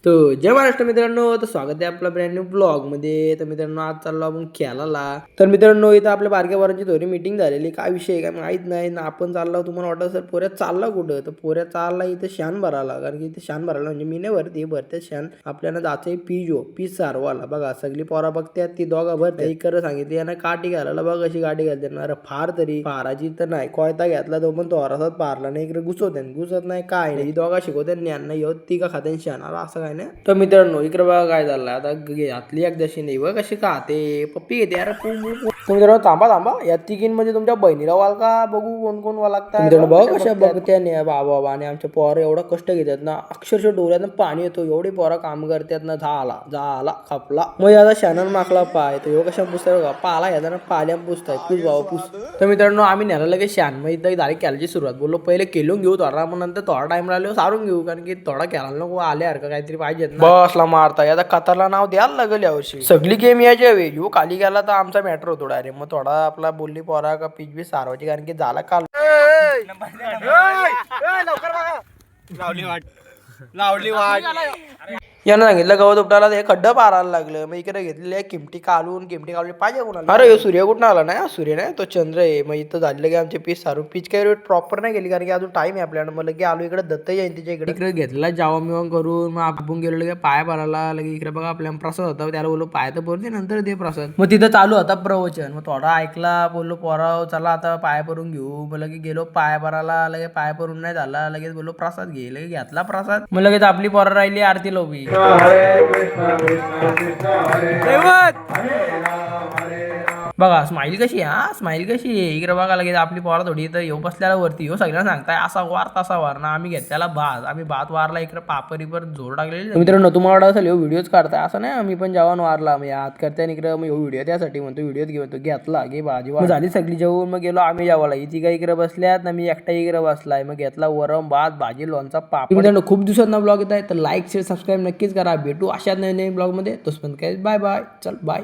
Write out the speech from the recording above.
तर जय महाराष्ट्र मित्रांनो, तर स्वागत आहे आपल्या ब्रँड न्यू ब्लॉगमध्ये. तर मित्रांनो, आज चाललो आपण खेळायला. तर मित्रांनो, इथं आपल्या बारक्या पोरांची थोडी मीटिंग झालेली. काय विषय काय माहीत नाही ना. आपण चाललो, तुम्हाला वाटतं सर पोऱ्या चालला कुठं? तर पोऱ्या चालला इथं शान भरायला, कारण की इथं शान भरायला म्हणजे मी नाही भरते, भरते शान. आपल्याला जायचं आहे पीज सारवाला. बघा सगळी पोरा बघतात, ती दोघा भरते. इकडे सांगितली यांना काठी घालायला, बघा कशी काठी घालते. अरे फार तरी पाराची तर नाही, कोयता घेतला तो पण तो हरासात पारला नाही. इकडे घुसत नाही काय नाही. दोघा शिकवते ज्ञान येऊ ती का खाते शान असं काय नाही. तर मित्रांनो, इकडे बघा काय झालं आता. घातली एकदाशी नाही बघ कशी खाते पप्पी घेते. अरे तर मित्रांनो, थांबा या तिघींमध्ये तुमच्या बहिणीला वाल का बघू कोण कोण वाल लागतात. मित्रांनो बघ कशा बघत्या नाही बाबा. आणि आमच्या पोरं एवढं कष्ट घेतात ना, अक्षरशः डोळ्यात पाणी येतो. एवढी पोरं काम करतात ना. झाला खपला मग याचा शानन माकला पाय. तर एवढं कशा पुसताय पाला येताना पाल्या पुसताय पूस बाबा पूस. तर मित्रांनो, आम्ही न्यायला लगेच शान मग इथं झाली खेळायची सुरुवात. बोललो पहिले केलून घेऊ थोडा, मग नंतर थोडा टाइम राहिलो सारून घेऊ, कारण की थोडा खेळायला नको आल्यासारखं काहीतरी पाहिजे. बसला मारता याचा कतारला नाव द्यायला लागेल यावर्षी. सगळी गेम यायची हवी. यो खाली गेला तर आमचा मॅटर होतो डायरेक्ट. मग थोडा आपला बोलली पोरा का पिच बी सारवायची, कारण की झाला काल लावली वाट यानं सांगितलं गवत उपटायला ते खड्डं पारायला लागलं. मग इकडे घेतलेले किमटी काढली पाहिजे कोणाला. अरे सूर्य कुठं आला नाही, सूर्य नाही तो चंद्र आहे. मग इथं झालेलं की आमचे पीस सारू पीच काही प्रॉपर नाही गेली, कारण की अजून टाइम आहे आपल्याला. मग लगे आलो इकडे दत्त जयंतीच्या इकडे घेतला जावं मिवं करून. मग आपण गेलो लगे पाय भरायला. लगे इकडे बघा आपल्या प्रसाद होता, त्याला बोललो पाय तर भरून दे नंतर दे प्रसाद. मग तिथं चालू होता प्रवचन. मग थोडा ऐकला, बोललो पोराव चला आता पाय भरून घेऊ. मग लगे गेलो पाय भरायला. लगे पाय भरून नाही झाला, लगेच बोललो प्रसाद घे. लगे घेतला प्रसाद. मग लगेच आपली पोरा राहिली आरती लोभी. बघा स्माईल कशी आहे, स्माईल कशी आहे. इकडे बघा लगेच आपली पोरा थोडी तर येऊ बसल्याला वरती हो सगळ्यांना सांगताय असा वार तसा वार ना. आम्ही घेतल्याला आम्ही भात वारला. इकडे पापरीवर जोर टाकलेली. मित्रांनो, तुम्हाला असेल व्हिडिओज काढताय असं नाही. आम्ही पण जवान वारला मग हात करताय इकडे. मग व्हिडिओ त्यासाठी म्हणतो व्हिडिओ घेतला घे भाजी झाली सगळी जेवून. मग गेलो आम्ही जेवायला. इथे काही इकडे बसल्यात ना, मी एकटा इकडे बसलाय. मग घेतला वरम भात भाजी लोणचा पापड. मित्रांनो, खूप दिवसांना ब्लॉग येत आहे, तर लाईक शेअर सबस्क्राईब नक्कीच करा. भेटू अशाच नवीन ब्लॉग मध्ये. तोपर्यंत काय बाय बाय. चल बाय.